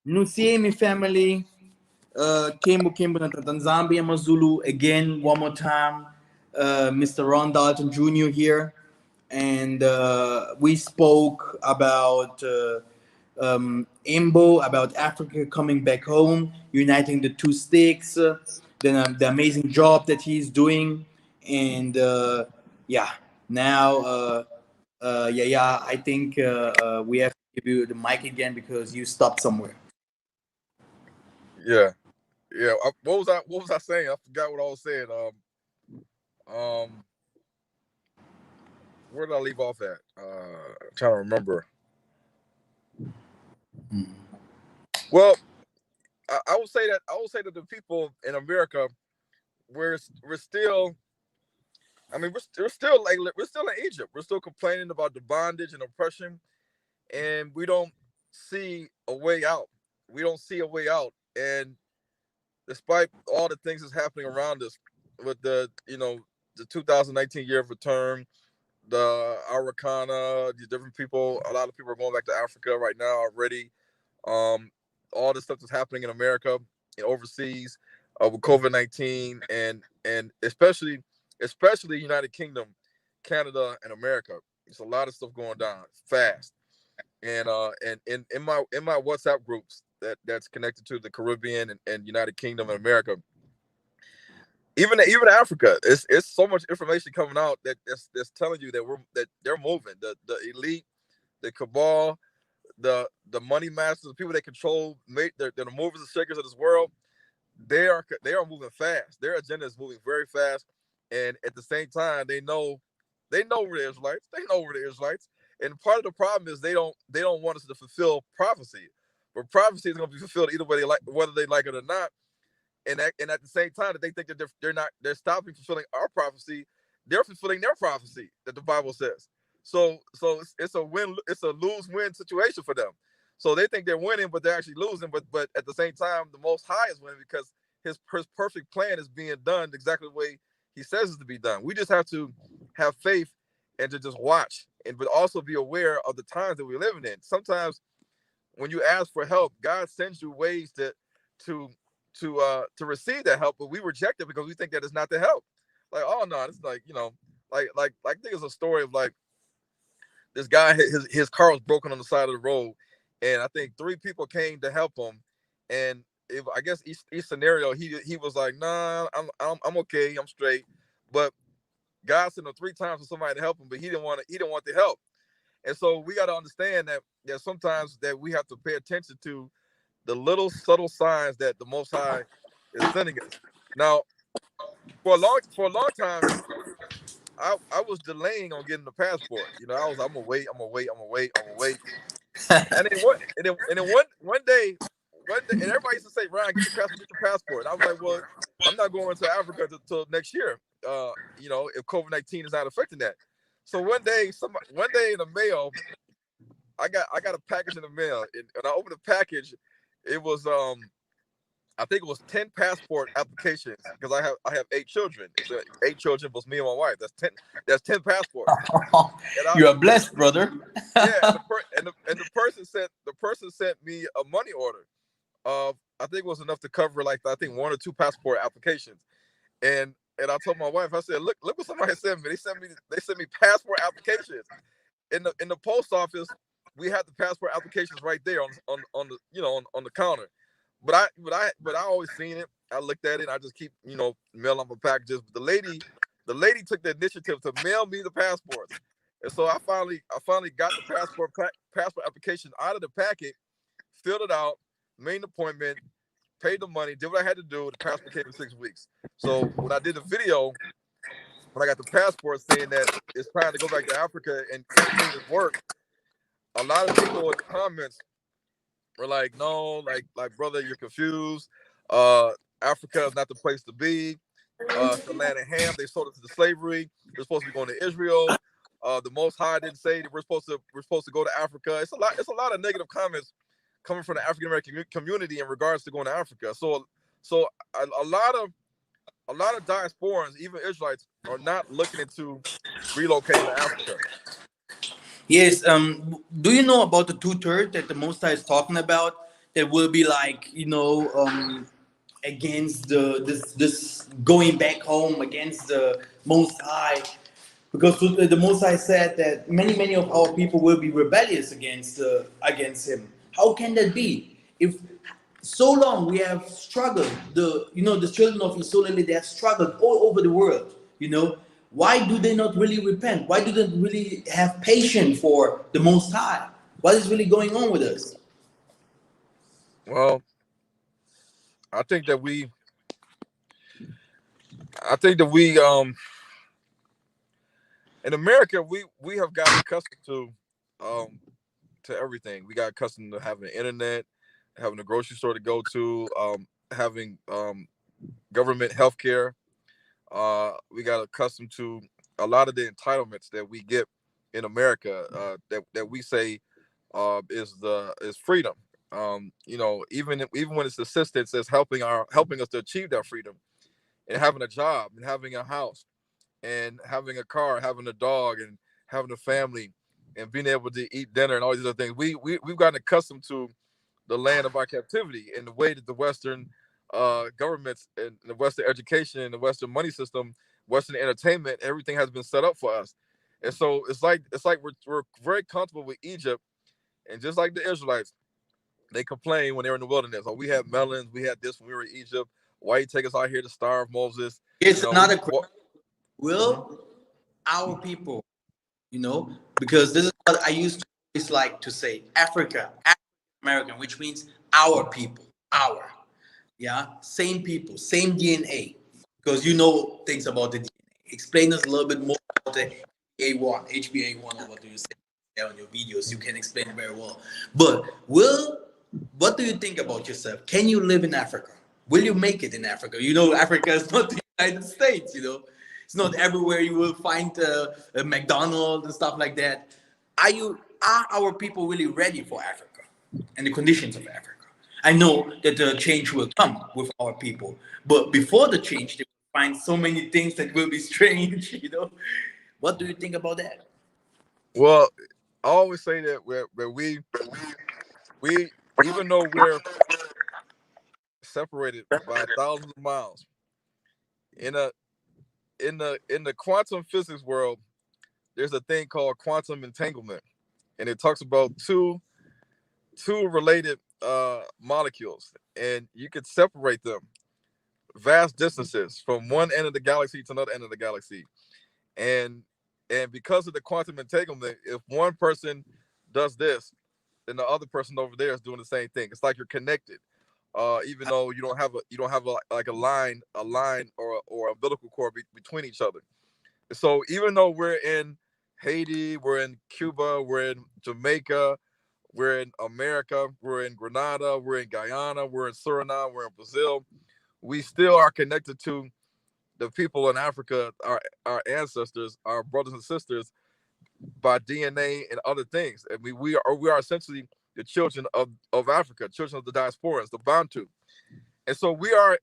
Nusiemi family, Kimbo na Zambia Mazulu again one more time. Mr. Ron Dalton Jr. here, and we spoke about Imbo, about Africa coming back home, uniting the two sticks, the amazing job that he's doing, and yeah, now I think we have to give you the mic again because you stopped somewhere. Yeah. What was I saying? I forgot what I was saying. Where did I leave off at? I'm trying to remember. Well, I would say that the people in America, we're still. I mean, we're still in Egypt. We're still complaining about the bondage and oppression, and we don't see a way out. We don't see a way out, and despite all the things that's happening around us, with the 2019 year of return, the Araucana, the different people, a lot of people are going back to Africa right now already. All the stuff that's happening in America and overseas with COVID-19, and especially United Kingdom, Canada, and America. There's a lot of stuff going down fast, and in my WhatsApp groups that's connected to the Caribbean and United Kingdom and America. Even Africa, it's so much information coming out that's telling you that they're moving. The elite, the cabal, the money masters, the people that control, they're the movers and shakers of this world. They are moving fast. Their agenda is moving very fast, and at the same time, they know we're the Israelites. They know we're the Israelites, and part of the problem is they don't want us to fulfill prophecy, but prophecy is going to be fulfilled either way whether they like it or not. And at the same time that they think that they're stopping fulfilling our prophecy, they're fulfilling their prophecy that the Bible says. So it's a lose-win situation for them. So they think they're winning, but they're actually losing. But at the same time, the Most High is winning because his perfect plan is being done exactly the way he says it's to be done. We just have to have faith and to just watch, but also be aware of the times that we're living in. Sometimes when you ask for help, God sends you ways to receive that help, but we reject it because we think that it's not the help. Like, oh no, it's like, like I think it's a story of like this guy, his car was broken on the side of the road, and I think 3 people came to help him, and I guess each scenario he was like, nah, I'm okay, I'm straight, but God sent him 3 times for somebody to help him, but he didn't want the help. And so we got to understand that sometimes that we have to pay attention to the little subtle signs that the Most High is sending us. Now, for a long time, I was delaying on getting the passport. I'm gonna wait. And then one day, and everybody used to say, Ryan, get your passport. And I was like, well, I'm not going to Africa until next year. If COVID-19 is not affecting that. So one day in the mail, I got a package in the mail, and I opened the package. It was I think it was 10 passport applications because I have 8 children. So 8 children plus me and my wife. That's 10. That's 10 passports. You are blessed, brother. Yeah, and the person sent me a money order of, I think it was enough to cover like I think 1 or 2 passport applications. And I told my wife, I said, look what somebody sent me. They sent me passport applications. In the post office, we had the passport applications right there on the on the counter. But I always seen it. I looked at it. I just keep mailing my packages. But the lady took the initiative to mail me the passports, and so I finally got the passport application out of the packet, filled it out, made an appointment, paid the money, did what I had to do. The passport came in 6 weeks. So when I did the video, when I got the passport saying that it's time to go back to Africa and continue this work, a lot of people in the comments were like, no, like brother, you're confused. Africa is not the place to be. It's the land of Ham. They sold it to the slavery. We're supposed to be going to Israel. The Most High didn't say that we're supposed to go to Africa. It's a lot of negative comments coming from the African American community in regards to going to Africa. So a lot of diasporans, even Israelites, are not looking into relocating to Africa. Yes. Do you know about the 2/3 that the Most High is talking about? that will be like, against this going back home against the Most High, because the Most High said that many of our people will be rebellious against him. How can that be? If so long we have struggled, the children of Israel, they have struggled all over the world. Why do they not really repent? Why do they really have patience for the Most High? What is really going on with us? Well, I think that we, I think that we, in America, we have gotten accustomed to everything. We got accustomed to having the internet, having a grocery store to go to, having government health care. We got accustomed to a lot of the entitlements that we get in America, that we say is freedom. Even when it's assistance that's helping us to achieve that freedom, and having a job and having a house and having a car, having a dog and having a family and being able to eat dinner and all these other things. We've gotten accustomed to the land of our captivity and the way that the Western governments and the Western education and the Western money system, Western entertainment, everything has been set up for us. And so it's like we're very comfortable with Egypt, and just like the Israelites, they complain when they were in the wilderness. Oh, we had melons, we had this when we were in Egypt. Why you take us out here to starve, Moses? Here's another question. Mhm. Will our people, because this is what I used to always like to say, African American, which means our people, our, yeah, same people, same DNA, because you know things about the DNA. Explain us a little bit more about the HbA1, or what do you say there on your videos? You can explain it very well. But what do you think about yourself? Can you live in Africa? Will you make it in Africa? Africa is not the United States. It's not everywhere you will find a McDonald's and stuff like that. Are our people really ready for Africa and the conditions of Africa? I know that the change will come with our people, but before the change, they will find so many things that will be strange. What do you think about that? Well, I always say that we even though we're separated by thousands of miles in a in the quantum physics world, there's a thing called quantum entanglement, and it talks about two related molecules, and you could separate them vast distances from one end of the galaxy to another end of the galaxy. And and because of the quantum entanglement, if one person does this, then the other person over there is doing the same thing. It's like you're connected, even though you don't have like a line or umbilical cord between each other. So even though we're in Haiti, we're in Cuba, we're in Jamaica, we're in America, we're in Grenada, we're in Guyana, we're in Suriname, we're in Brazil, we still are connected to the people in Africa, our ancestors, our brothers and sisters, by DNA and other things. I mean, we are essentially the children of Africa, children of the diasporas, the Bantu. And so we are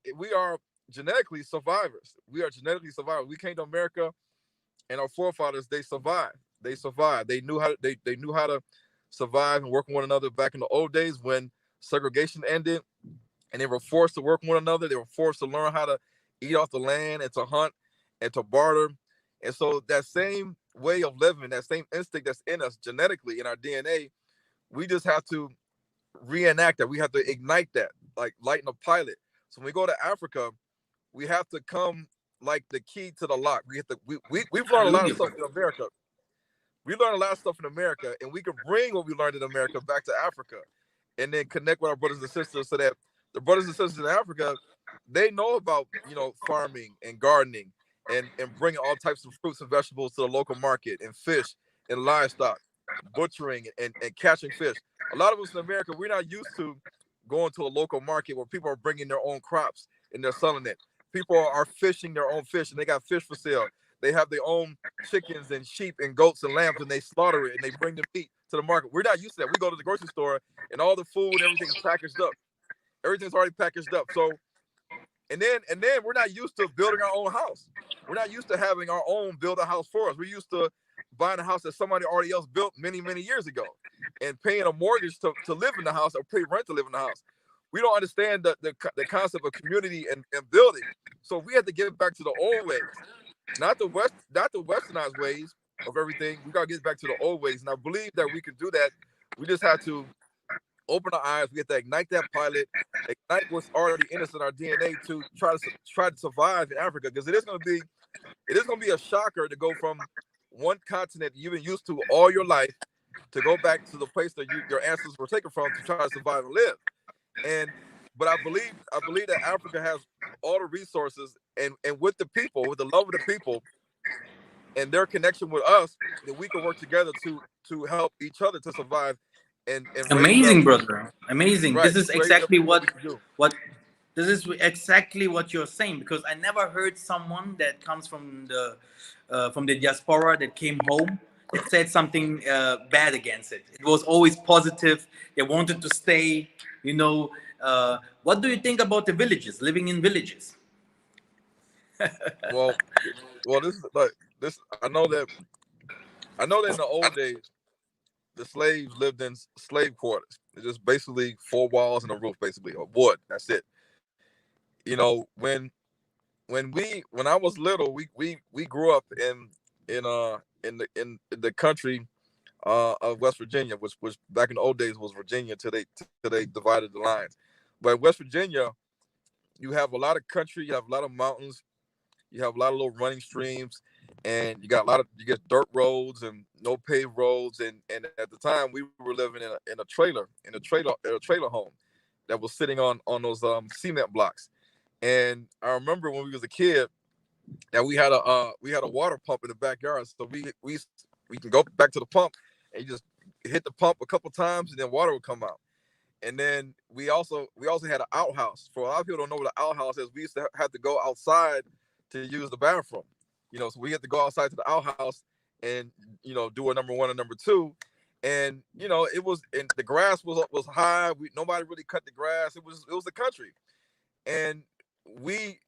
genetically survivors. We are genetically survivors. We came to America, and our forefathers, they survived. They survived. They knew how to survive and work with one another back in the old days when segregation ended, and they were forced to work with one another. They were forced to learn how to eat off the land and to hunt and to barter. And so that same way of living, that same instinct that's in us genetically in our DNA, we just have to reenact that. We have to ignite that, like lighten a pilot. So when we go to Africa, we have to come like the key to the lock. We've learned a lot of Absolutely, stuff bro. in America. We learned a lot of stuff in America, and we can bring what we learned in America back to Africa, and then connect with our brothers and sisters, so that the brothers and sisters in Africa, they know about farming and gardening, and bringing all types of fruits and vegetables to the local market, and fish and livestock, butchering and catching fish. A lot of us in America, we're not used to going to a local market where people are bringing their own crops and they're selling it. People are fishing their own fish, and they got fish for sale. They have their own chickens and sheep and goats and lambs, and they slaughter it and they bring the meat to the market. We're not used to that. We go to the grocery store and all the food and everything is packaged up. Everything's already packaged up. So and then we're not used to building our own house. We're not used to having our own build a house for us. We're used to buying a house that somebody already else built many, many years ago and paying a mortgage to live in the house or pay rent to live in the house. We don't understand the concept of community and building. So we have to get back to the old ways, not the westernized ways of everything. We gotta get back to the old ways. And I believe that we can do that. We just have to open our eyes. We have to ignite that pilot, ignite what's already in us in our DNA to try to survive in Africa, because it is going to be a shocker to go from one continent you've been used to all your life to go back to the place that your ancestors were taken from to try to survive and live. But I believe that Africa has all the resources, and with the people, with the love of the people and their connection with us, that we can work together to help each other to survive and raise up. Amazing, brother. Amazing. Right. This is Raise up exactly what we can do. what this is exactly what you're saying, because I never heard someone that comes from the diaspora that came home that said something bad against it. It was always positive. They wanted to stay. You know, what do you think about the villages, living in villages? Well, this is like this. I know that in the old days, the slaves lived in slave quarters. It's just basically four walls and a roof, basically, or wood. That's it. You know, when I was little, we grew up in the country of West Virginia, which back in the old days was Virginia till they divided the lines. But West Virginia, you have a lot of country, you have a lot of mountains, you have a lot of little running streams, and you get dirt roads and no paved roads. And at the time, we were living in a trailer home that was sitting on those cement blocks. And I remember when we was a kid that we had a water pump in the backyard, so we can go back to the pump and you just hit the pump a couple times and then water would come out. And then we also had an outhouse. For a lot of people don't know what an outhouse is. We used to have to go outside to use the bathroom. So we had to go outside to the outhouse and do a number one and number two. And the grass was high. Nobody really cut the grass. It was the country. And we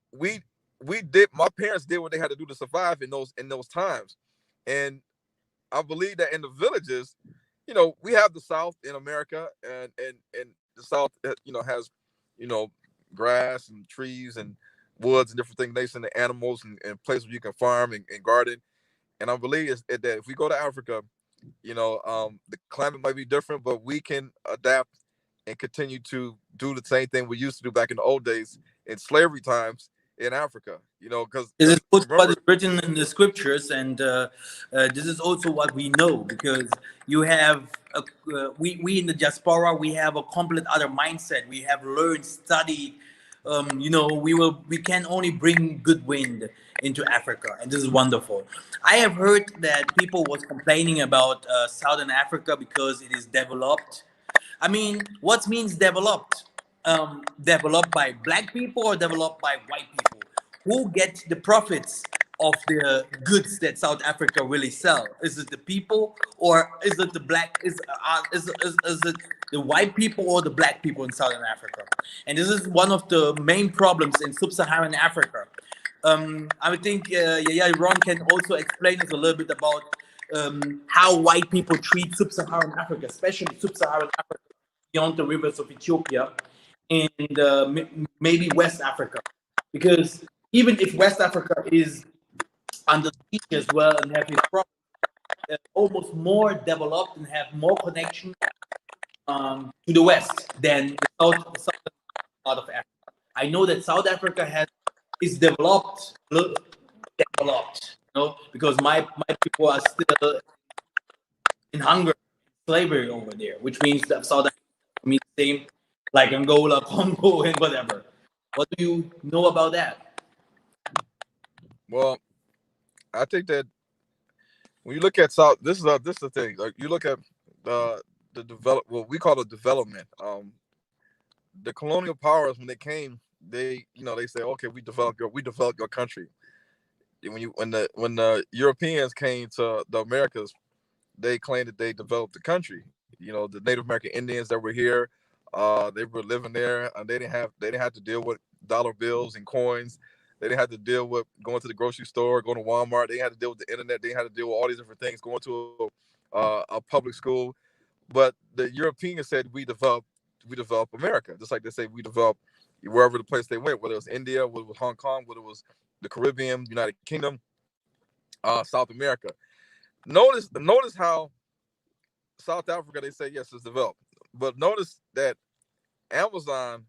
did, my parents did what they had to do to survive in those times. And I believe that in the villages, we have the South in America, and the South, has, grass and trees and woods and different things, nations and animals and places where you can farm and garden. And I believe that if we go to Africa, the climate might be different, but we can adapt and continue to do the same thing we used to do back in the old days in slavery times in Africa, because This is also what is remember, written in the scriptures, and this is also what we know, because you have we in the diaspora, we have a complete other mindset. We have learned, studied. We can only bring good wind into Africa, and this is wonderful. I have heard that people was complaining about Southern Africa because it is developed. I mean, what means developed? Developed by black people or developed by white people? Who gets the profits of the goods that South Africa really sell? Is it the people, or is it the black? Is it the white people or the black people in Southern Africa? And this is one of the main problems in sub-Saharan Africa. I would think Ron can also explain us a little bit about how white people treat sub-Saharan Africa, especially sub-Saharan Africa beyond the rivers of Ethiopia, and maybe West Africa, because even if West Africa is under siege as well and have its problems, almost more developed and have more connection to the West than the southern part of Africa. I know that South Africa is developed, because my people are still in hunger, slavery over there, which means that South Africa means the same like Angola, Congo, and whatever. What do you know about that? Well, I think that when you look at South, this is the thing. Like, you look at the what we call the development. The colonial powers, when they came, they say, okay, we developed your country. When the Europeans came to the Americas, they claimed that they developed the country. The Native American Indians that were here, they were living there, and they didn't have to deal with dollar bills and coins. They didn't have to deal with going to the grocery store, going to Walmart. They had to deal with the internet. They had to deal with all these different things, going to a public school. But the Europeans said we developed America, just like they say we developed wherever the place they went, whether it was India, whether it was Hong Kong, whether it was the Caribbean, United Kingdom, South America. Notice how South Africa, they say yes, it's developed, but notice that Amazon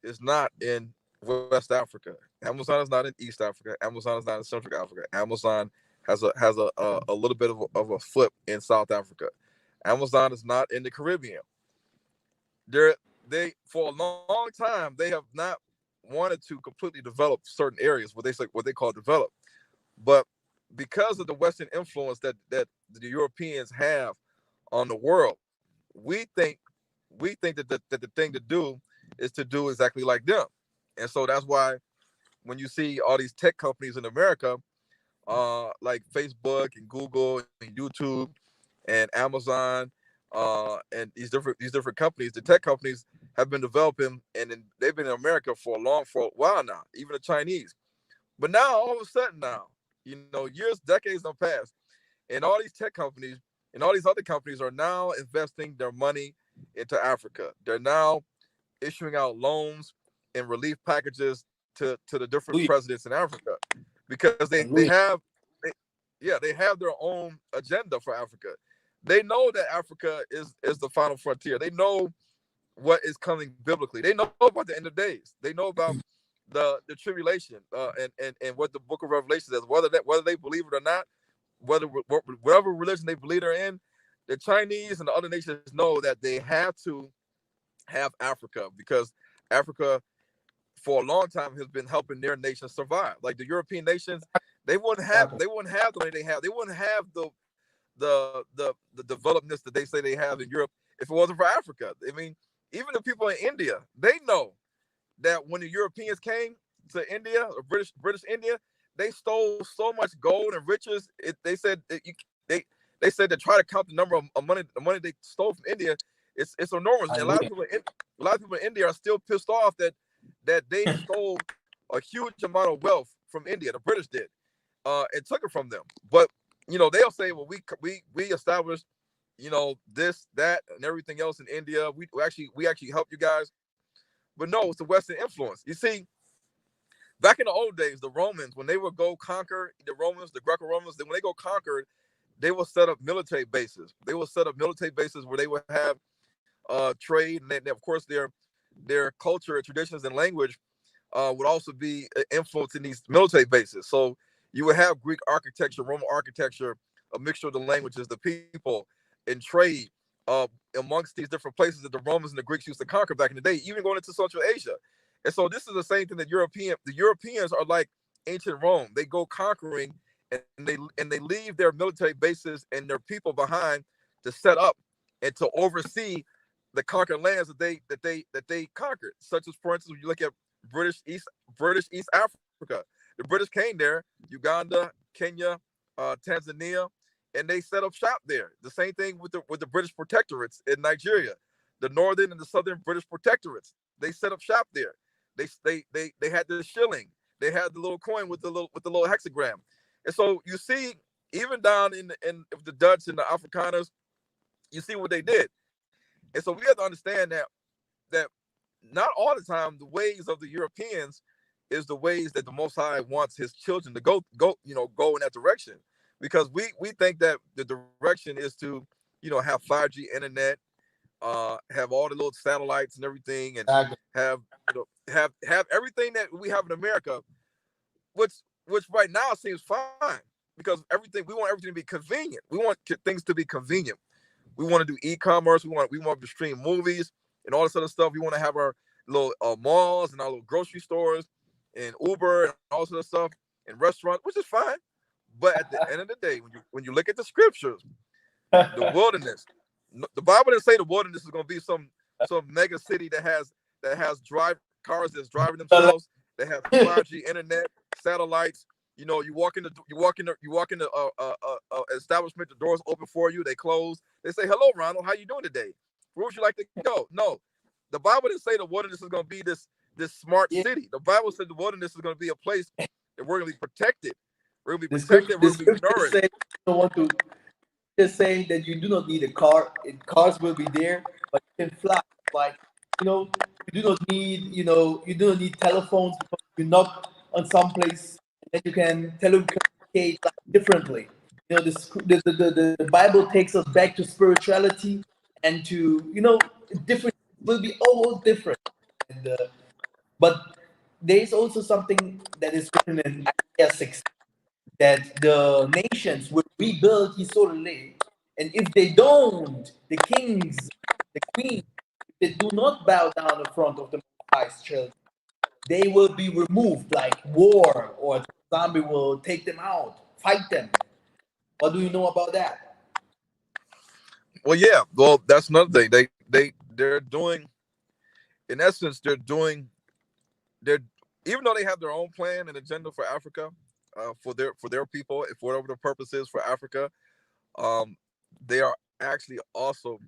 is not in West Africa. Amazon is not in East Africa. Amazon is not in Central Africa. Amazon has a little bit of a foot in South Africa. Amazon is not in the Caribbean. They for a long time they have not wanted to completely develop certain areas, what they call develop, but because of the Western influence that the Europeans have on the world, we think that the thing to do is to do exactly like them. And so that's why when you see all these tech companies in America, like Facebook and Google and YouTube and Amazon, and these different companies, the tech companies have been developing, and they've been in America for a while now, even the Chinese. But now all of a sudden now, years, decades have passed, and all these tech companies and all these other companies are now investing their money into Africa. They're now issuing out loans and relief packages to the different presidents in Africa, because they have their own agenda for Africa. They know that Africa is the final frontier. They know what is coming biblically. They know about the end of days. They know about the tribulation, and what the book of Revelation says, whether they believe it or not, whatever religion they believe they're in. The Chinese and the other nations know that they have to have Africa, because Africa for a long time has been helping their nations survive. Like the European nations, they wouldn't have the money they have. They wouldn't have the developments that they say they have in Europe if it wasn't for Africa. I mean, even the people in India, they know that when the Europeans came to India, or British India, they stole so much gold and riches. They said to try to count the number of money, the money they stole from India, it's enormous. And a lot of people in India are still pissed off that they stole a huge amount of wealth from India. The British did, and took it from them. But they'll say, well, we established, this, that, and everything else in India. We actually help you guys. But no, it's the Western influence. You see, back in the old days, the Romans, when they would go conquer, the Greco-Romans, when they go conquer, they will set up military bases. They will set up military bases where they would have trade, and of course their culture, traditions, and language would also be influenced in these military bases. So you would have Greek architecture, Roman architecture, a mixture of the languages, the people, and trade amongst these different places that the Romans and the Greeks used to conquer back in the day, even going into Central Asia. And so this is the same thing that the Europeans are like ancient Rome. They go conquering, and they leave their military bases and their people behind to set up and to oversee the conquered lands that they conquered. Such as, for instance, when you look at British East Africa, the British came there, Uganda, Kenya, Tanzania, and they set up shop there. The same thing with the British protectorates in Nigeria, the northern and the southern British protectorates. They set up shop there. They had the shilling. They had the little coin with the little hexagram. And so you see, even down in the Dutch and the Afrikaners, you see what they did. And so we have to understand that not all the time the ways of the Europeans is the ways that the Most High wants His children to go in that direction. Because we think that the direction is to have 5G internet, have all the little satellites and everything, and have everything that we have in America, which right now seems fine, because we want everything to be convenient. We want things to be convenient. We want to do e-commerce. We want to stream movies and all this other stuff. We want to have our little malls and our little grocery stores and Uber and all this other stuff and restaurants, which is fine. But at the end of the day, when you look at the scriptures, the wilderness, the Bible didn't say the wilderness is going to be some mega city that has cars that's driving themselves, that have 5G internet, satellites. You walk in the establishment, the doors open for you, they close. They say, "Hello, Ronald, how you doing today? Where would you like to go?" No, the Bible didn't say the wilderness is going to be this this smart Yeah. city. The Bible said the wilderness is going to be a place that we're going to be protected. We're going to be The protected. We're the going to be scripture nourished. says you don't want to just saying that you do not need a car. Cars will be there, but you can fly. Like, you do not need, you do not need telephones because you knock on some place and then you can telecommunicate like differently. The Bible takes us back to spirituality and to, different, will be all different. And, but there is also something that is written in Isaiah 6 that the nations will rebuild Hisorele, and if they don't, the kings, the queens, if they do not bow down in front of the Most High's children, they will be removed like war, or the zombie will take them out, fight them. What do you know about that? Well, yeah. Well, that's another thing. They're doing, in essence, they're even though they have their own plan and agenda for Africa, for their people, for whatever the purpose is for Africa, um, they are actually also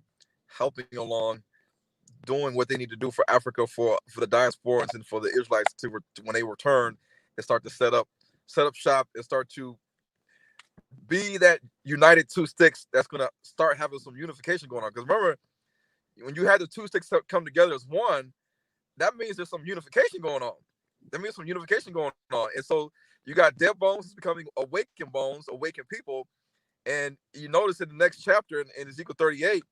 helping along, doing what they need to do for Africa, for the diasporans and for the Israelites when they return and start to set up shop and start to be that united two sticks that's going to start having some unification going on. Because remember, when you had the two sticks come together as one, that means there's some unification going on. That means some unification going on. And so you got dead bones becoming awakened bones, awakened people. And you notice in the next chapter in Ezekiel 38,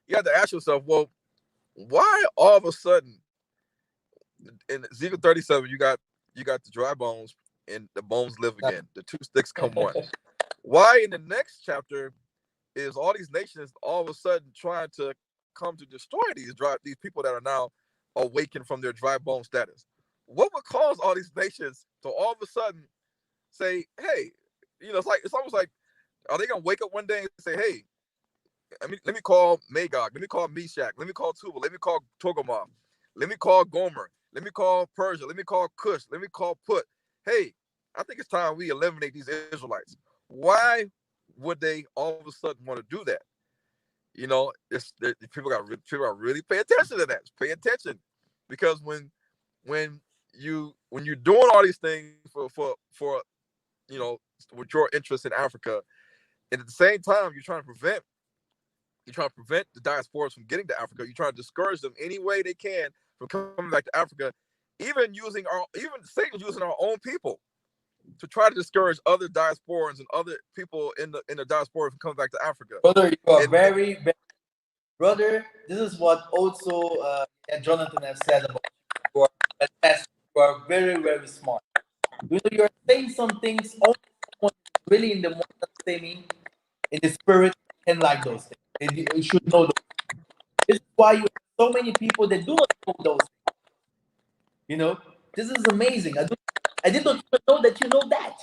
you have to ask yourself, well, why all of a sudden in Ezekiel 37 you got the dry bones and the bones live again. The two sticks come one. Why in the next chapter is all these nations all of a sudden trying to come to destroy these people that are now awakened from their dry bone status? What would cause all these nations to all of a sudden say, hey, it's almost like, are they gonna wake up one day and say, hey, let me call Magog, let me call Meshach, let me call Tubal, let me call Togarmah, let me call Gomer, let me call Persia, let me call Cush, let me call Put. Hey, I think it's time we eliminate these Israelites. Why would they all of a sudden want to do that? People got really pay attention to that. Pay attention, because when you're doing all these things for with your interest in Africa, and at the same time you're trying to prevent the diasporas from getting to Africa. You're trying to discourage them any way they can from coming back to Africa. Even Satan's using our own people to try to discourage other diasporans and other people in the diaspora from coming back to Africa. Brother, you are very, very, brother. This is what also Jonathan has said about you. You are fantastic. You are very, very smart. You are saying some things only someone really in the moment saying in the spirit can like those things. You should know those. This is why you have so many people that do not know those things. This is amazing. I did not even know that you know that.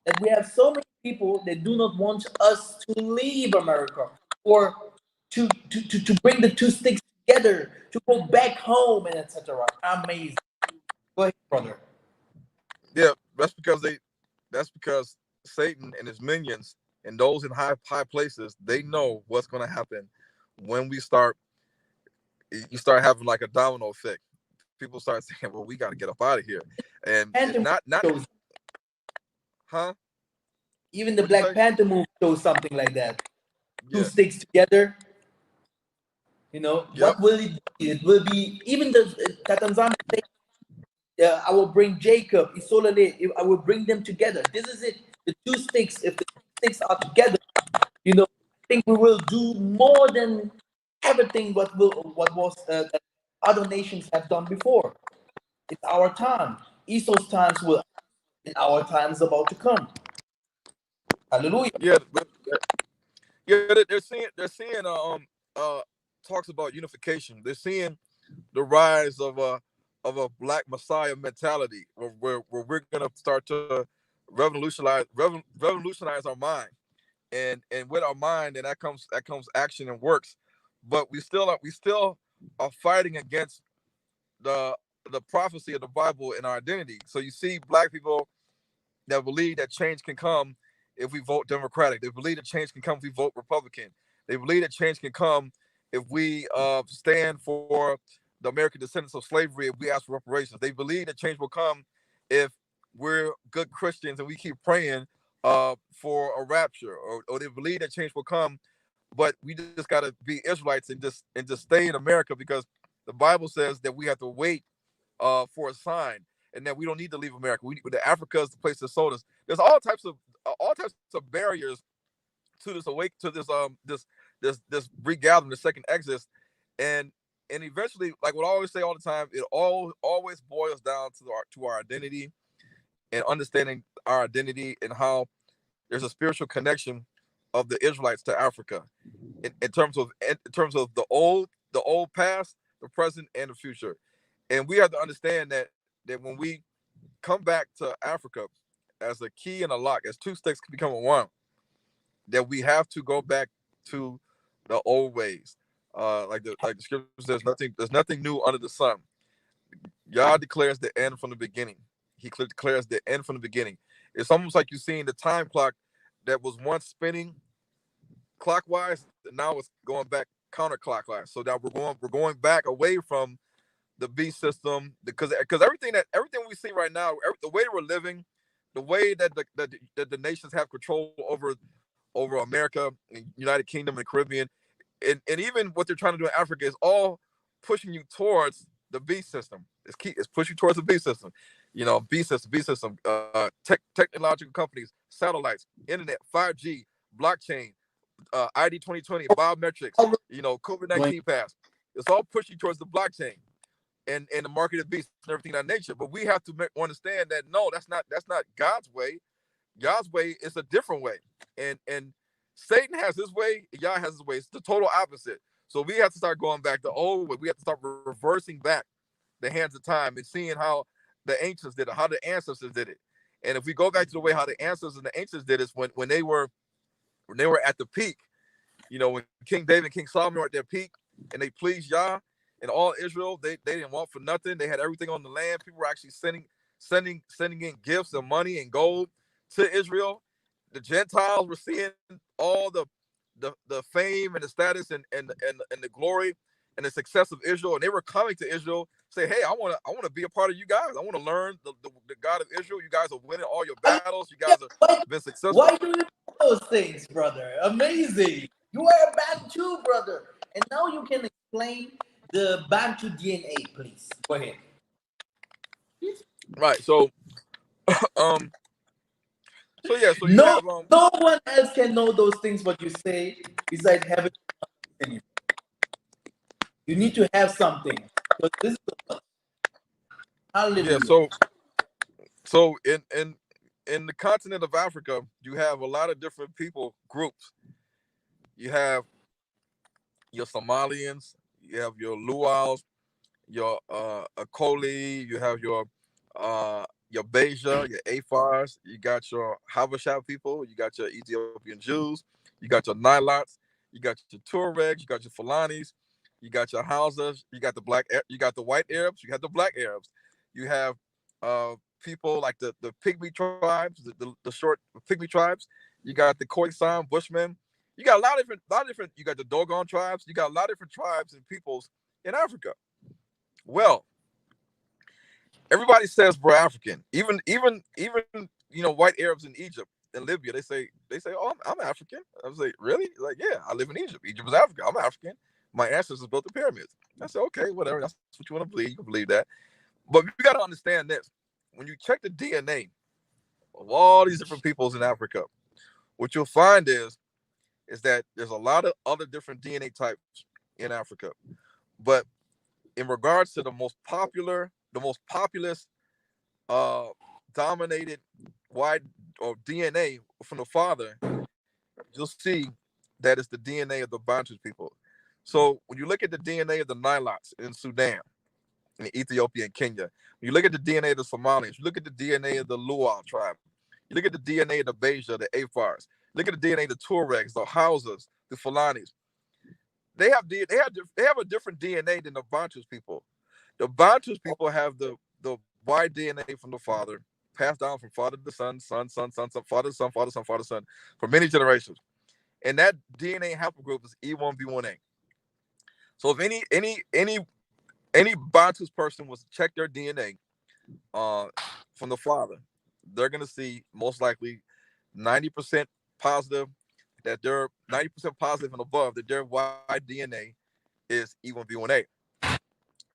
That we have so many people that do not want us to leave America, or to bring the two sticks together, to go back home, and etc. Amazing. Go ahead, brother. Yeah, that's because Satan and his minions and those in high places, they know what's going to happen when you start having like a domino effect. People start saying, well, we got to get up out of here. And not Shows, huh? even the What'd you Black say? Panther movie shows something like that. Two Yeah. sticks together. Yep. What will it be? It will be even the Tatanzama say, I will bring Jacob, Isolale, I will bring them together. This is it. The two sticks, if the two sticks are together, I think we will do more than everything what was that other nations have done before. It's our time. Esau's times will, and our time is about to come. Hallelujah. Yeah. Yeah. They're seeing talks about unification. They're seeing the rise of a black messiah mentality, where we're gonna start to revolutionize our mind, and with our mind, and that comes action and works. But we still are fighting against the the prophecy of the Bible in our identity. So you see black people that believe that change can come if we vote Democratic. They believe that change can come if we vote Republican. They believe that change can come if we stand for the American descendants of slavery if we ask for reparations. They believe that change will come if we're good Christians and we keep praying for a rapture, or they believe that change will come, but we just got to be Israelites and just stay in America, because the Bible says that we have to wait for a sign, and that we don't need to leave America. The Africa is the place that sold us. There's all types of barriers to this regathering, the second Exodus, and eventually, like what I always say all the time, it always boils down to our identity, and understanding our identity, and how there's a spiritual connection of the Israelites to Africa, in terms of the old past, the present, and the future. And we have to understand that when we come back to Africa as a key and a lock, as two sticks can become a one, that we have to go back to the old ways. Like the scripture says, there's nothing new under the sun. God declares the end from the beginning. He declares the end from the beginning. It's almost like you're seeing the time clock that was once spinning clockwise, and now it's going back counterclockwise. So that we're going back away from the beast system, because everything we see right now, the way we're living, the way that the nations have control over America, and United Kingdom, and Caribbean, and even what they're trying to do in Africa, is all pushing you towards the beast system. It's pushing towards the beast system. Beast system, technological companies, satellites, internet, 5G, blockchain, ID 2020, biometrics, COVID-19 pass. It's all pushing towards the blockchain and the market of beasts and everything of that nature. But we have to understand that no, that's not God's way. God's way is a different way, and Satan has his way, Yah has his way. It's the total opposite. So we have to start going back the old way. We have to start reversing back the hands of time and seeing how the ancients did it, how the ancestors did it. And if we go back to the way how the ancestors and the ancients did it, when they were at the peak, when King David and King Solomon were at their peak, and they pleased Yah and all Israel, they didn't want for nothing. They had everything on the land. People were actually sending in gifts and money and gold to Israel. The Gentiles were seeing all the fame and the status and the glory and the success of Israel, and they were coming to Israel, say, "Hey, I want to be a part of you guys. I want to learn the God of Israel. You guys are winning all your battles. You guys have been successful." Why do you do those things, brother? Amazing. You are a Bantu, brother. And now you can explain the Bantu DNA, please. Go ahead. Right. So, so you No, have no one else can know those things what you say besides having something. You need to have something. Because this is the hallelujah. yeah. So in the continent of Africa, you have a lot of different people groups. You have your Somalians, you have your Luals, your Akoli, you have your Beja, your Afars, you got your Habesha people, you got your Ethiopian Jews, you got your Nilots, you got your Tuaregs, you got your Fulanis, you got your Hausas, you got the white Arabs, you got the black Arabs, you have people like the Pygmy tribes, the short Pygmy tribes, you got the Khoisan Bushmen, you got a lot of different. You got the Dogon tribes, you got a lot of different tribes and peoples in Africa. Well, everybody says we're African. Even white Arabs in Egypt and Libya, they say, "Oh, I'm African." I was like, "Really?" Like, "Yeah, I live in Egypt. Egypt is Africa. I'm African. My ancestors built the pyramids." I said, "Okay, whatever. That's what you want to believe. You can believe that." But you got to understand this: when you check the DNA of all these different peoples in Africa, what you'll find is that there's a lot of other different DNA types in Africa, but in regards to the most populous dominated wide or DNA from the father, you'll see that it's the DNA of the Bantu people. So when you look at the DNA of the Nilots in Sudan, in Ethiopia and Kenya, when you look at the DNA of the Somalians, you look at the DNA of the Luo tribe, you look at the DNA of the Beja, the Afars, look at the DNA of the Tuaregs, the Hausas, the Fulanis. They have a different DNA than the Bantus people. The Bantus people have the Y DNA from the father, passed down from father to son, son, father to son, father to son, father to son, for many generations. And that DNA haplogroup is E1b1a. So if any Bantus person was to check their DNA from the father, they're gonna see most likely 90% positive, that they're 90% positive and above, that their Y DNA is E1b1a.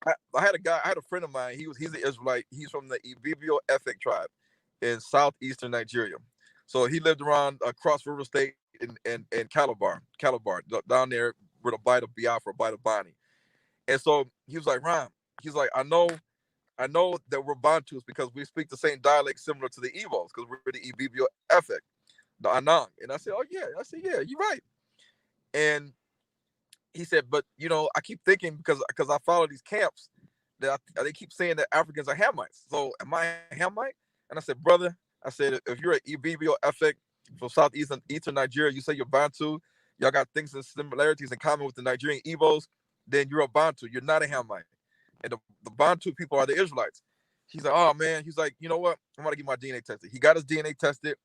I had a friend of mine. He's an Israelite. He's from the E1b1a ethnic tribe in southeastern Nigeria. So he lived around Cross River State in Calabar, down there with a bite of Biafra, bite of Bonnie. And so he was like, Ron, he's like, I know that we're Bantus because we speak the same dialect similar to the Evos, because we're the E1b1a ethnic, the Anang. And I said, oh yeah. I said, yeah, you're right. And he said, but I keep thinking because I follow these camps that they keep saying that Africans are Hamites. So am I a Hamite? And I said, brother, I said, if you're an E1b1a ethnic from southeastern Nigeria, you say you're Bantu, y'all got things and similarities in common with the Nigerian Evos, then you're a Bantu. You're not a Hamite. And the Bantu people are the Israelites. He's like, oh man, he's like, you know what? I'm gonna get my DNA tested. He got his DNA tested,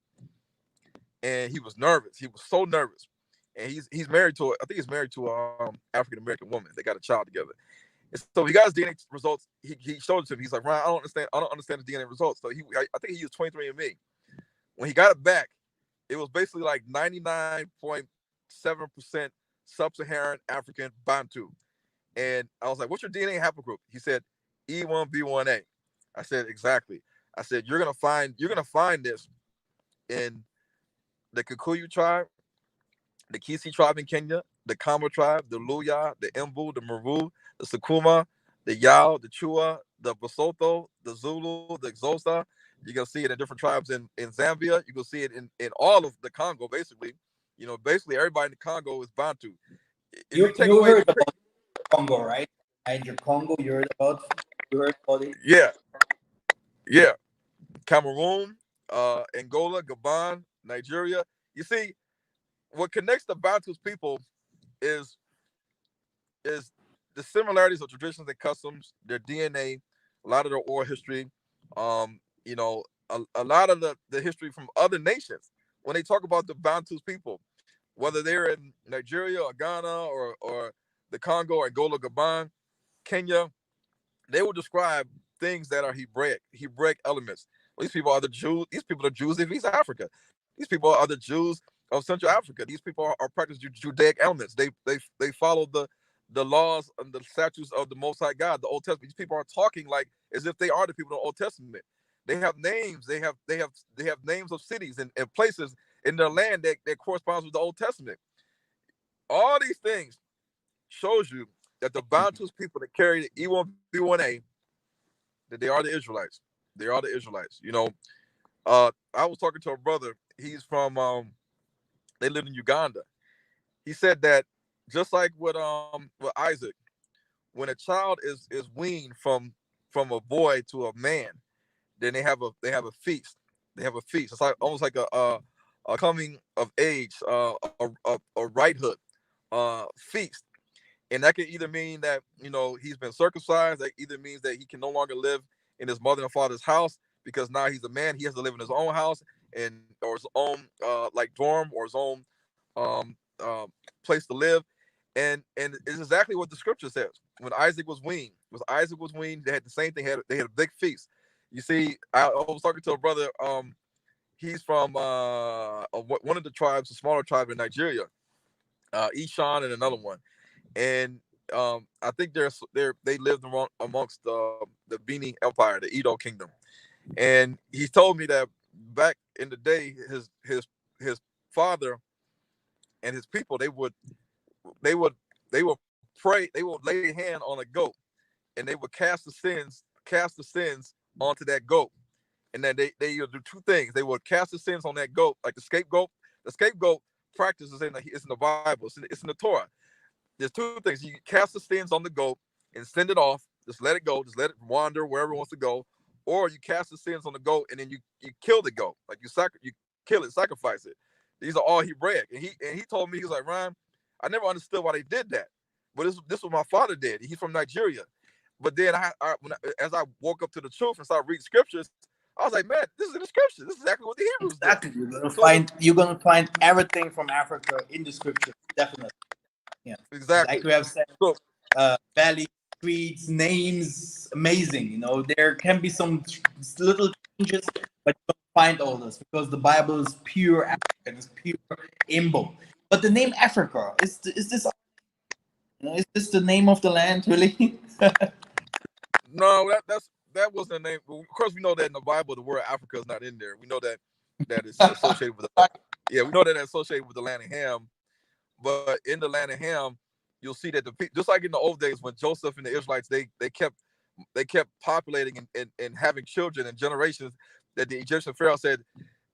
and he was nervous. He was so nervous. And he's married to I think he's married to a African American woman. They got a child together. And so he got his DNA results. He showed it to me. He's like, Ryan, I don't understand the DNA results. So I think he used 23andMe. When he got it back, it was basically like 99.7% sub-Saharan African Bantu. And I was like, what's your DNA haplogroup? He said, E1b1a. I said, exactly. I said, you're gonna find this in the Kikuyu tribe, the Kisi tribe in Kenya, the Kama tribe, the Luya, the Embu, the Meru, the Sukuma, the Yao, the Chua, the Basotho, the Zulu, the Xhosa. You're gonna see it in different tribes in Zambia. You can see it in all of the Congo, basically. Basically everybody in the Congo is Bantu. You heard about Congo, right? Niger Congo, you heard about it? Yeah. Cameroon, Angola, Gabon, Nigeria. You see, what connects the Bantus people is the similarities of traditions and customs, their DNA, a lot of their oral history, a lot of the history from other nations. When they talk about the Bantus people, whether they're in Nigeria or Ghana or the Congo or Angola, Gabon, Kenya, they will describe things that are Hebraic elements. Well, these people are the Jews. These people are Jews of East Africa. These people are the Jews of Central Africa. These people are practicing Judaic elements. They follow the laws and the statutes of the Most High God, the Old Testament. These people are talking like as if they are the people in the Old Testament. They have names. They have names of cities and places in their land that corresponds with the Old Testament. All these things shows you that the Bantus people that carry the E1b1a, that they are the Israelites. They are the Israelites. I was talking to a brother. He's from they live in Uganda. He said that just like with Isaac, when a child is weaned from a boy to a man, then they have a feast. They have a feast. It's like almost like a coming of age, a righthood feast. And that could either mean that he's been circumcised. That either means that he can no longer live in his mother and father's house because now he's a man. He has to live in his own house or his own like dorm or his own place to live. And it's exactly what the scripture says. When Isaac was weaned, they had the same thing. They had a big feast. You see, I was talking to a brother. He's from one of the tribes, a smaller tribe in Nigeria, Ishan, and another one. And I think they lived amongst the Bini Empire, the Edo Kingdom. And he told me that back in the day, his father and his people, they would pray, they would lay a hand on a goat, and they would cast the sins onto that goat. And then they would do two things. They would cast the sins on that goat, like the scapegoat. The scapegoat practice is in the Bible. It's in the Torah. There's two things. You cast the sins on the goat and send it off. Just let it go. Just let it wander wherever it wants to go. Or you cast the sins on the goat and then you kill the goat. Like you kill it, sacrifice it. These are all Hebraic. And he told me, he was like, Ryan, I never understood why they did that. But this is what my father did. He's from Nigeria. But then as I woke up to the truth and started reading scriptures, I was like, man, this is in the scriptures. This is exactly what the Hebrews did. You're gonna find everything from Africa in the scripture, definitely. Yeah, exactly. Like we have said, valley, streets, names, amazing. You know, there can be some little changes, but you don't find all this because the Bible is pure African, it's pure Imbo. But the name Africa is this? You know, is this the name of the land really? No, that wasn't the name. Of course, we know that in the Bible, the word Africa is not in there. We know that it's associated with the, yeah, we know that it's associated with the land of Ham. But in the land of Ham, you'll see that just like in the old days when Joseph and the Israelites they kept populating and having children and generations, that the Egyptian Pharaoh said,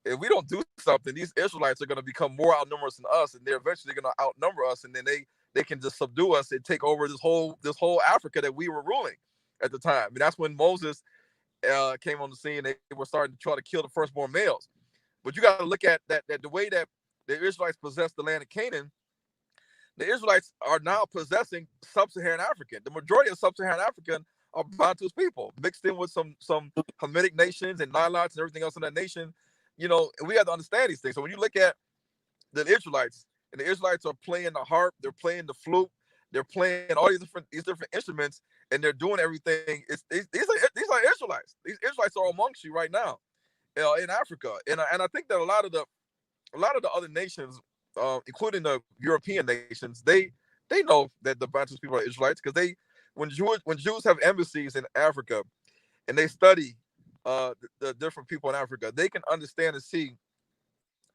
if we don't do something, these Israelites are going to become more outnumerous than us, and they're eventually going to outnumber us, and then they can just subdue us and take over this whole Africa that we were ruling at the time. And that's when Moses came on the scene. They were starting to try to kill the firstborn males. But you got to look at that the way that the Israelites possessed the land of Canaan. The Israelites are now possessing sub-Saharan African. The majority of sub-Saharan African are Bantus people, mixed in with some Hamitic nations and Nilotes and everything else in that nation. You know, we have to understand these things. So when you look at the Israelites, and the Israelites are playing the harp, they're playing the flute, they're playing all these different instruments, and they're doing everything. These are Israelites. These Israelites are amongst you right now, in Africa, and I think that a lot of the other nations, including the European nations, they know that the Bantu people are Israelites, because when Jews have embassies in Africa and they study the different people in Africa, they can understand and see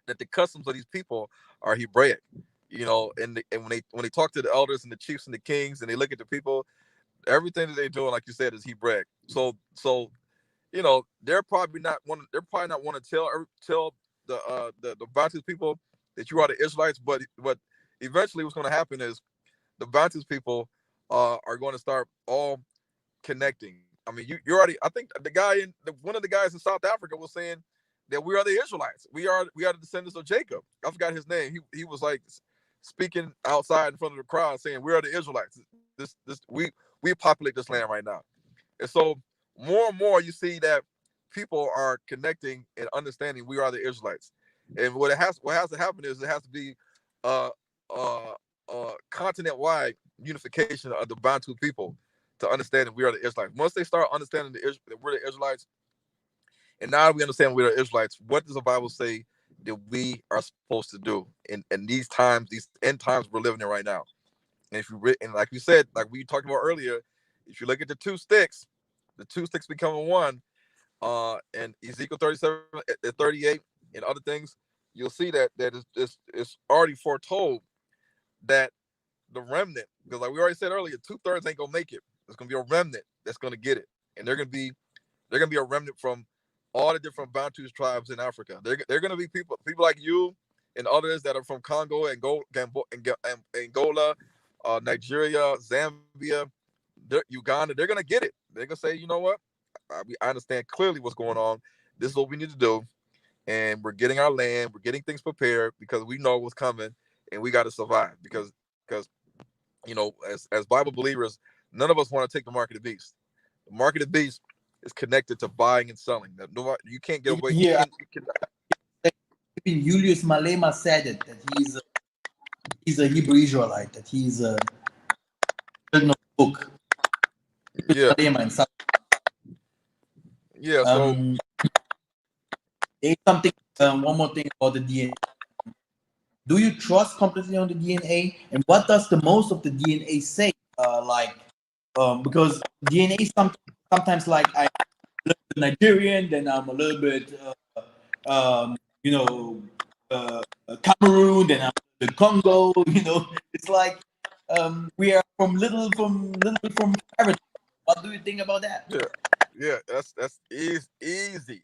that the customs of these people are Hebraic. You know, and when they talk to the elders and the chiefs and the kings, and they look at the people, everything that they're doing, like you said, is Hebraic. So you know, they're probably not want to tell the Bantu people that you are the Israelites, but eventually what's going to happen is the Bantu people are going to start all connecting. I mean, you already, I think one of the guys in South Africa was saying that we are the Israelites. We are the descendants of Jacob. I forgot his name. He was like speaking outside in front of the crowd saying, we are the Israelites. We populate this land right now. And so more and more you see that people are connecting and understanding we are the Israelites. And what has to happen is it has to be continent-wide unification of the Bantu people to understand that we are the Israelites. Once they start understanding that we're the Israelites, and now we understand we're the Israelites, what does the Bible say that we are supposed to do in these times, these end times we're living in right now? And and like we said, like we talked about earlier, if you look at the two sticks becoming one, and Ezekiel 37, 38, and other things, you'll see that it's already foretold that the remnant, because like we already said earlier, 2/3 ain't gonna make it. There's gonna be a remnant that's gonna get it, and they're gonna be a remnant from all the different Bantu tribes in Africa. They're gonna be people like you and others that are from Congo, Angola, Nigeria, Zambia, Uganda. They're gonna get it. They're gonna say, you know what? I understand clearly what's going on. This is what we need to do, and we're getting our land. We're getting things prepared because we know what's coming, and we got to survive. Because you know, as Bible believers, none of us want to take the mark of the beast. The mark of the beast is connected to buying and selling. You can't get away. Yeah, even Julius Malema said it, that he's a Hebrew Israelite, that he's a book. Yeah. Malema and South. Yeah. So there's something. One more thing about the DNA. Do you trust completely on the DNA? And what does the most of the DNA say? Because DNA sometimes like I'm a little bit Nigerian, then I'm a little bit, you know, Cameroon, then I'm the Congo. You know, it's like we are from little bit from everything. What do you think about that? Yeah, that's easy.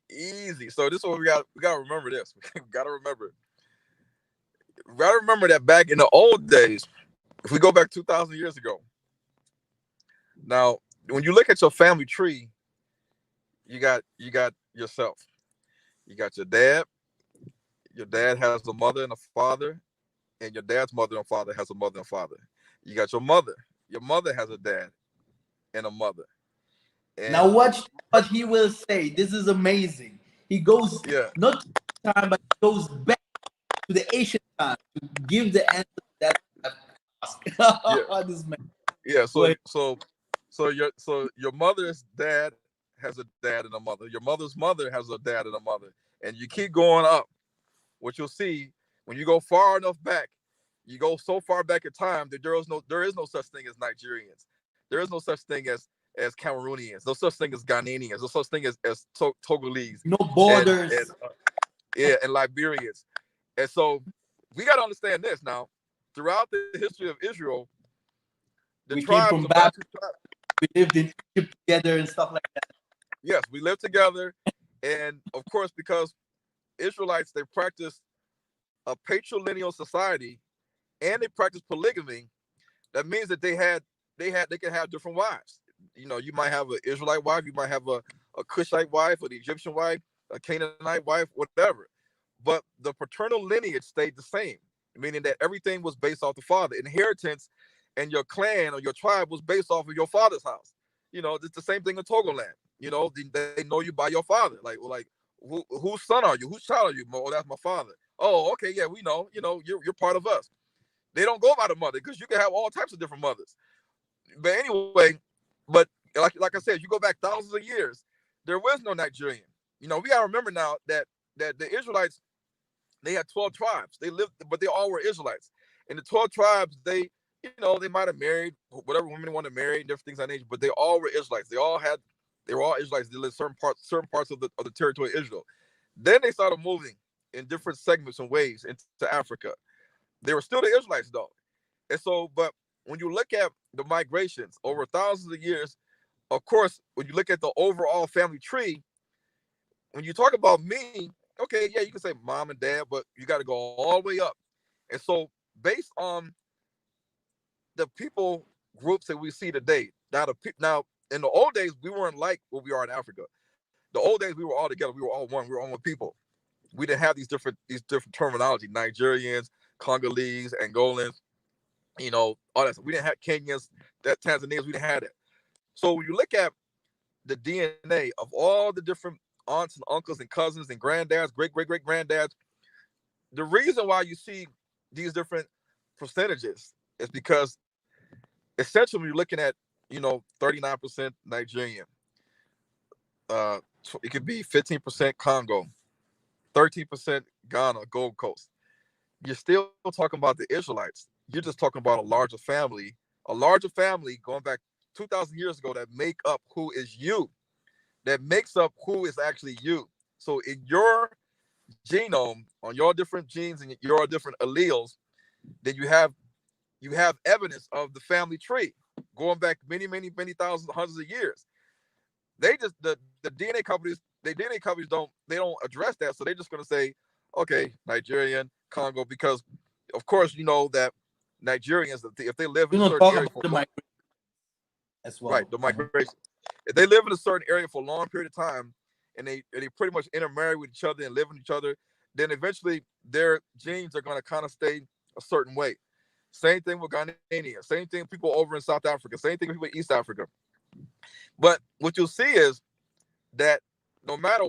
So this is what we got to remember this. We got to remember that back in the old days, if we go back 2,000 years ago. Now, when you look at your family tree, you got yourself. You got your dad. Your dad has a mother and a father, and your dad's mother and father has a mother and father. You got your mother. Your mother has a dad and a mother. And now watch what he will say. This is amazing. He goes not to time, but he goes back to the ancient time to give the answer that I asked. This man. Yeah. So your mother's dad has a dad and a mother. Your mother's mother has a dad and a mother, and you keep going up. What you'll see when you go far enough back, you go so far back in time that there is no such thing as Nigerians. There is no such thing as Cameroonians. No such thing as Ghanaians. No such thing as Togolese. No borders. And Liberians. And so we got to understand this now. Throughout the history of Israel, the tribes, the Bantu tribes, we lived in Egypt together and stuff like that. Yes, we lived together, and of course, because Israelites, they practice a patrilineal society, and they practice polygamy. That means that they can have different wives. You know, you might have an Israelite wife, you might have a Cushite wife, or the Egyptian wife, a Canaanite wife, whatever. But the paternal lineage stayed the same, meaning that everything was based off the father. Inheritance and your clan or your tribe was based off of your father's house. You know, it's the same thing in Togoland. You know, they know you by your father. Like whose son are you? Whose child are you? Oh, that's my father. Oh, okay, yeah, we know. You know, you're part of us. They don't go by the mother because you can have all types of different mothers. But anyway, but like I said, you go back thousands of years, there was no Nigerian. You know, we gotta remember now that the Israelites, they had 12 tribes. They lived, but they all were Israelites. And the 12 tribes, they might have married whatever women want to marry, different things of that nature, but they all were Israelites. They were all Israelites. They lived certain parts of the territory of Israel. Then they started moving in different segments and ways into Africa. They were still the Israelites though. And so, but when you look at the migrations over thousands of years, of course, when you look at the overall family tree, when you talk about me, okay, yeah, you can say mom and dad, but you got to go all the way up. And so, based on the people groups that we see today, now in the old days, we weren't like what we are in Africa. The old days, we were all together. We were all one. We were all one people. We didn't have these different terminology. Nigerians, Congolese, Angolans, you know, all that stuff. We didn't have Kenyans, Tanzanians. We didn't have that. So when you look at the DNA of all the different aunts and uncles and cousins and granddads, great grandddads, the reason why you see these different percentages is because essentially when you're looking at, 39% Nigerian, it could be 15% Congo, 13% Ghana, Gold Coast. You're still talking about the Israelites. You're just talking about a larger family going back 2,000 years ago that make up who is you, that makes up who is actually you. So in your genome, on your different genes and your different alleles, then you have evidence of the family tree going back many thousands, hundreds of years. They just the DNA companies don't address that, so they're just going to say, okay, Nigerian, Congo, because of course you know that Nigerians, if they live in a certain area for as well, right, the migration, if they live in a certain area for a long period of time, and they pretty much intermarry with each other and live with each other, then eventually their genes are going to kind of stay a certain way. Same thing with Ghanaians, same thing people over in South Africa, same thing with people in East Africa. But what you'll see is that no matter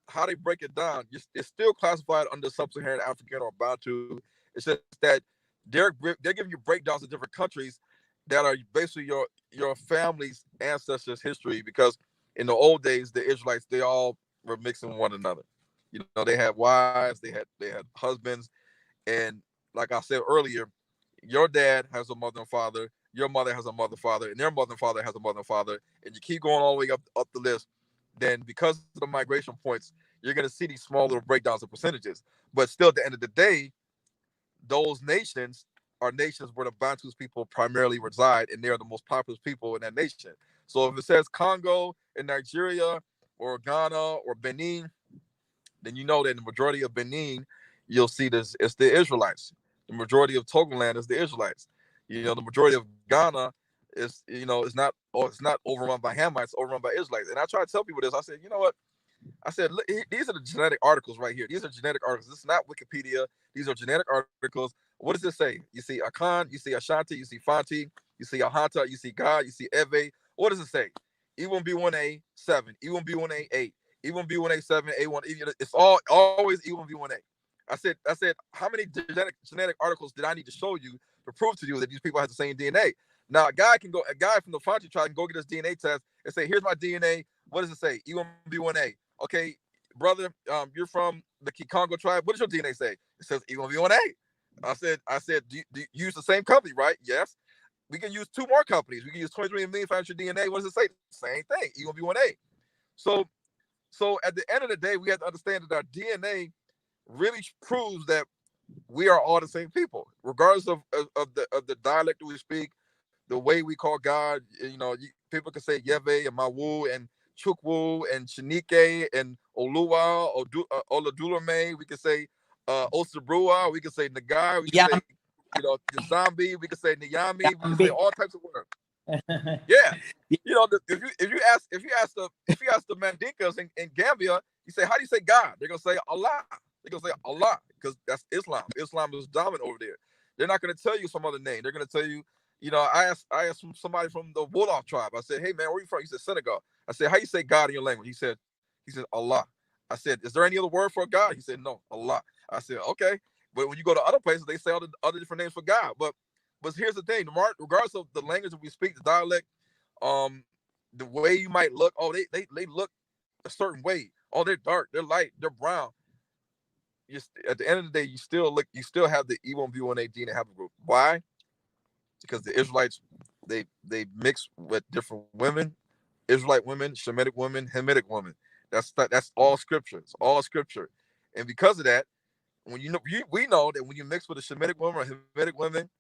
how they break it down, it's still classified under sub-Saharan African or Bantu. It's just that they're giving you breakdowns of different countries that are basically your family's ancestors' history, because in the old days, the Israelites, they all were mixing with one another. You know, they had wives, they had husbands, and like I said earlier, your dad has a mother and father, your mother has a mother and father, and their mother and father has a mother and father, and you keep going all the way up the list. Then because of the migration points, you're going to see these small little breakdowns of percentages. But still, at the end of the day, those nations are nations where the Bantus people primarily reside, and they're the most populous people in that nation. So if it says Congo and Nigeria or Ghana or Benin, then you know that in the majority of Benin, you'll see this, it's the Israelites. The majority of Togoland is the Israelites. You know, the majority of Ghana is, it's not overrun by Hamites, overrun by Israelites. And I try to tell people this. I said, you know what? I said, look, these are the genetic articles right here. These are genetic articles. This is not Wikipedia. These are genetic articles. What does it say? You see Akan, you see Ashanti, you see Fanti, you see Ahanta, you see God, you see Eve. What does it say? E1b1a 7, E1b1a 8, E1b1a 7, A1. It's always E1b1a. I said, how many genetic articles did I need to show you to prove to you that these people have the same DNA? Now, a guy from the Bantu tribe can go get his DNA test and say, "Here's my DNA. What does it say? E1b1a." Okay, brother, you're from the Congo tribe. What does your DNA say? It says E1b1a. I said, do you use the same company, right? Yes. We can use two more companies. We can use 23andMe, find your DNA. What does it say? Same thing, E1b1a. So, at the end of the day, we have to understand that our DNA really proves that we are all the same people, regardless of the dialect that we speak, the way we call God. People can say Yeve and Mawu and Chukwu and Shanike and Oluwa or Oladulame. We can say Osabrua. We can say Nagai. We can say Zombie. We can say Niyami. We can say all types of words. Yeah. If you ask the Mandinkas in Gambia, you say, how do you say God? They're gonna say Allah. They're gonna say Allah because that's Islam. Islam is dominant over there. They're not gonna tell you some other name. They're gonna tell you, I asked somebody from the Beulah tribe. I said, hey man, where are you from? He said Senegal. I said, how you say God in your language? He said Allah. I said, is there any other word for God? He said, no, Allah. I said, okay. But when you go to other places, they say all the other different names for God. But here's the thing, regardless of the language that we speak, the dialect, the way you might look, they look a certain way. Oh, they're dark, they're light, they're brown. At the end of the day, you still have the E1b1a DNA haplogroup. Why? Because the Israelites, they mix with different women, Israelite women, Shemitic women, Hamitic women. That's all scripture. It's all scripture. And because of that, when we know that when you mix with a Shemitic woman or Hamitic women,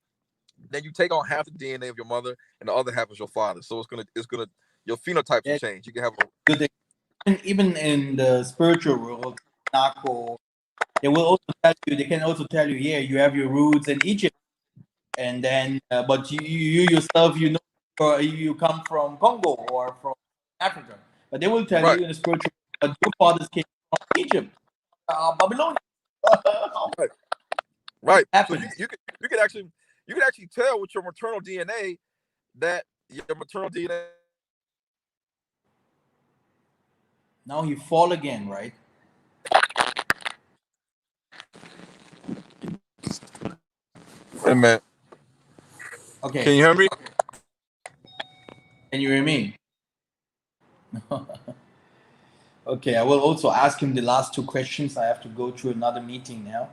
then you take on half the DNA of your mother and the other half is your father. So it's gonna your phenotypes will change. You can have good. Even in the spiritual world, they will also tell you. They can also tell you, yeah, you have your roots in Egypt, and then but you yourself, you come from Congo or from Africa, but they will tell right. you in the spiritual, but your fathers came from Egypt, Babylonia. Right. So Happens. you could actually tell with your maternal DNA that your maternal DNA. Now you fall again, right? Wait a minute. Okay. Can you hear me? Can you hear me? Okay, I will also ask him the last two questions. I have to go to another meeting now.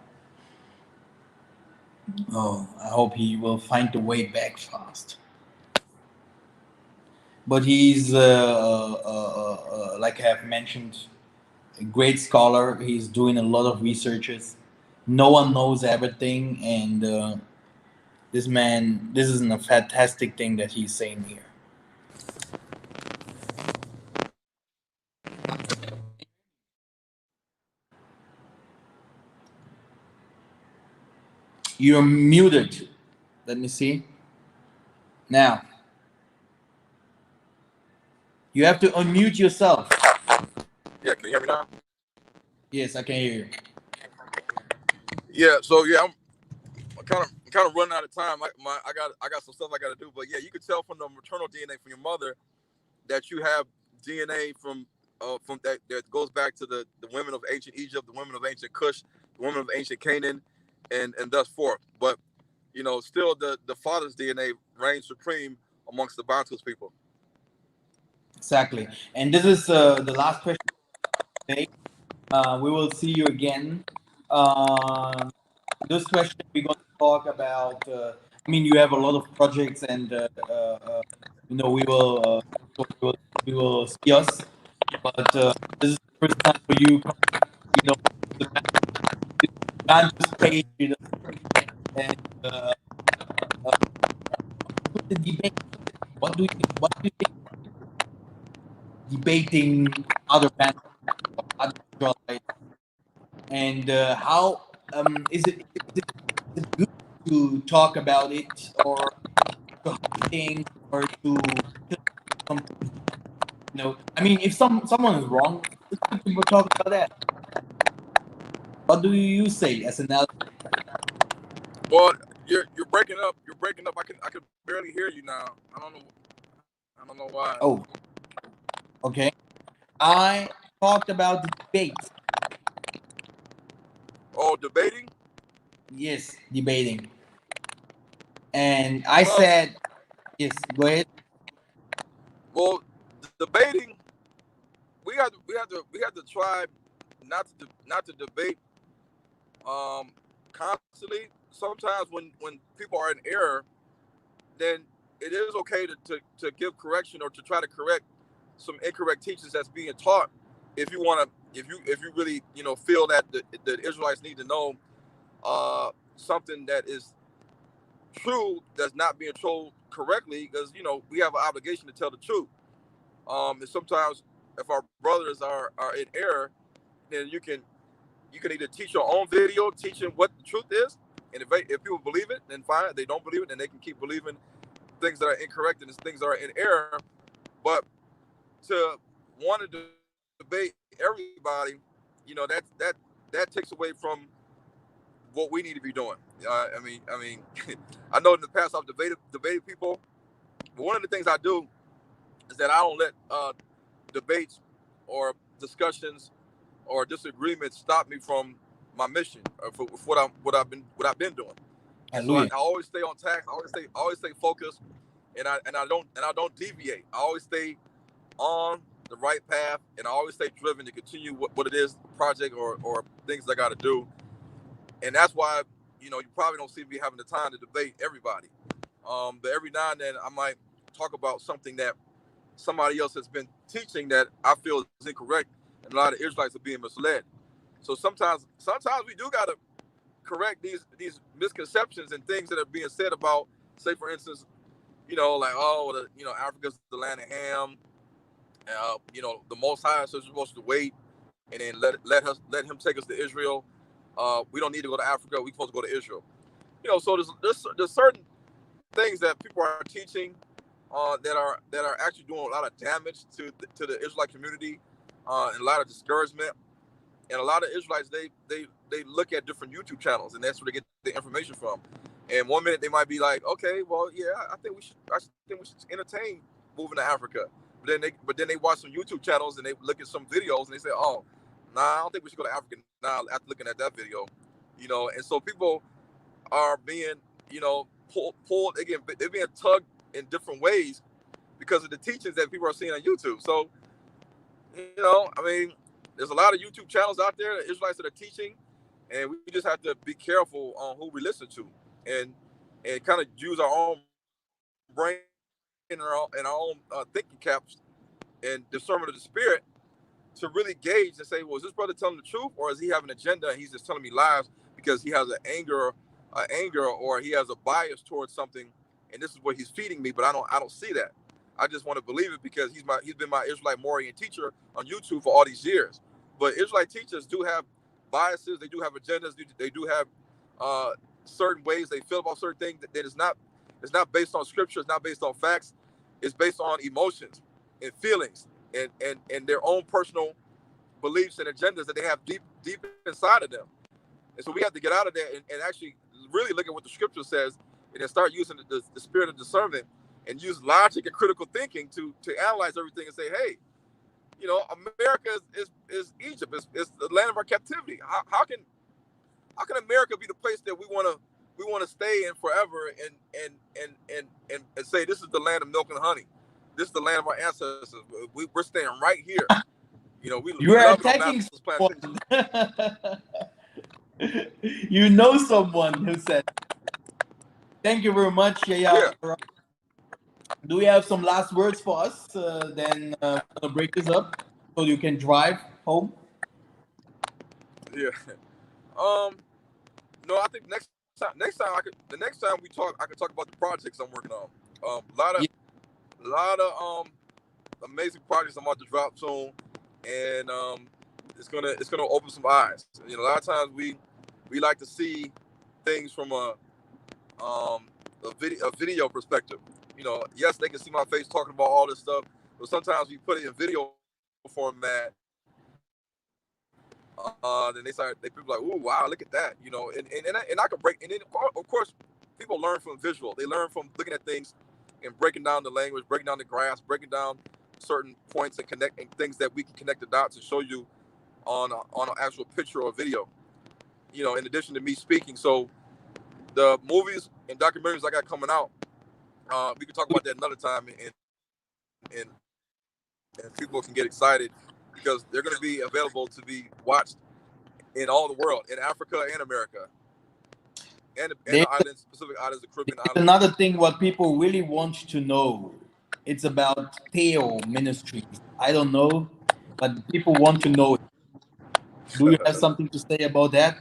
Oh, I hope he will find the way back fast. But he's, like I have mentioned, a great scholar. He's doing a lot of researches. No one knows everything, and this is a fantastic thing that he's saying here. You're muted. Let me see. Now, you have to unmute yourself. Yeah, can you hear me now? Yes, I can hear you. Yeah, so yeah, I'm kind of running out of time. I got some stuff I got to do, but yeah, you can tell from the maternal DNA from your mother that you have DNA from that goes back to the women of ancient Egypt, the women of ancient Cush, the women of ancient Canaan, and thus forth. But still the father's DNA reigns supreme amongst the Bantus people. Exactly. And this is the last question today. We will see you again. This question we're going to talk about. You have a lot of projects, and we will see us. But this is the first time for you, the Bantus page, and with the debate. What do you think? Debating other Bantus, other Israelites, and how is it good to talk about it, or to hide things, or to some, if someone is wrong, it's good to talk about that. What do you say as an elder? Well, you're breaking up. You're breaking up. I can barely hear you now. I don't know. I don't know why. Oh, okay. I talked about the debate. Oh, debating. Yes, debating. And I Well, said, Yes, go ahead. Well, debating, we have to try not to debate constantly. Sometimes when people are in error, then it is okay to give correction or to try to correct some incorrect teachings that's being taught. If you want to, if you really feel that the Israelites need to know something that is true that's not being told correctly, because we have an obligation to tell the truth. And sometimes if our brothers are in error, then you can either teach your own video teaching what the truth is, and if people believe it, then fine. If they don't believe it, then they can keep believing things that are incorrect and things that are in error. But to want to debate everybody, that takes away from what we need to be doing. I mean, I know in the past I've debated people, but one of the things I do is that I don't let debates or discussions or disagreements stop me from my mission or for what I've been doing. And so I Hallelujah. always stay on task. I always stay focused, and I don't deviate. I always stay on the right path, and I always stay driven to continue what it is, project or things I got to do. And that's why you probably don't see me having the time to debate everybody. But every now and then I might talk about something that somebody else has been teaching that I feel is incorrect, and a lot of Israelites are being misled. So sometimes we do gotta correct these misconceptions and things that are being said about, say for instance, like Africa's the land of Ham, the Most High says we're supposed to wait and then let him take us to Israel. We don't need to go to Africa. We're supposed to go to Israel. So there's certain things that people are teaching that are actually doing a lot of damage to the Israelite community, and a lot of discouragement. And a lot of Israelites they look at different YouTube channels, and that's where they get the information from. And 1 minute they might be like, okay, well, yeah, I think we should entertain moving to Africa. But then they watch some YouTube channels and they look at some videos and they say, oh, nah, I don't think we should go to Africa now after looking at that video. And so people are being, pulled again, they're being tugged in different ways because of the teachings that people are seeing on YouTube. So, I mean, there's a lot of YouTube channels out there, the Israelites that are teaching, and we just have to be careful on who we listen to, and kind of use our own brain and our own thinking caps and discernment of the spirit to really gauge and say, well, is this brother telling the truth, or is he having an agenda and he's just telling me lies because he has an anger, or he has a bias towards something, and this is what he's feeding me, but I don't see that. I just want to believe it because he's been my Israelite Morian teacher on YouTube for all these years. But Israelite teachers do have biases, they do have agendas, they do have certain ways they feel about certain things that is not, it's not based on scripture, it's not based on facts, it's based on emotions and feelings and their own personal beliefs and agendas that they have deep inside of them. And so we have to get out of that and actually really look at what the scripture says, and then start using the spirit of discernment and use logic and critical thinking to analyze everything and say, hey, America is Egypt, is the land of our captivity. How can America be the place that we want to stay in forever and say this is the land of milk and honey? This is the land of our ancestors. We're staying right here. We You are love it on attacking Master's plantation. someone. You know someone who said. Thank you very much, Yaya. Yeah, Do we have some last words for us? Then we're gonna break this up so you can drive home. yeah. Um, no, I think the next time we talk, I can talk about the projects I'm working on. Yeah. A lot of amazing projects I'm about to drop soon, and it's gonna open some eyes. A lot of times we like to see things from a video perspective. Yes, they can see my face talking about all this stuff, but sometimes we put it in video format. Then people like, ooh, wow, look at that. And I can break. And then of course, people learn from visual. They learn from looking at things and breaking down the language, breaking down the graphs, breaking down certain points and connecting things that we can connect the dots and show you on an actual picture or video. In addition to me speaking. So the movies and documentaries I got coming out, We can talk about that another time, and people can get excited because they're going to be available to be watched in all the world, in Africa and America, and the islands, Pacific Islands, the Caribbean islands. Another thing, what people really want to know, it's about Theo Ministries. I don't know, but people want to know it. Do you have something to say about that?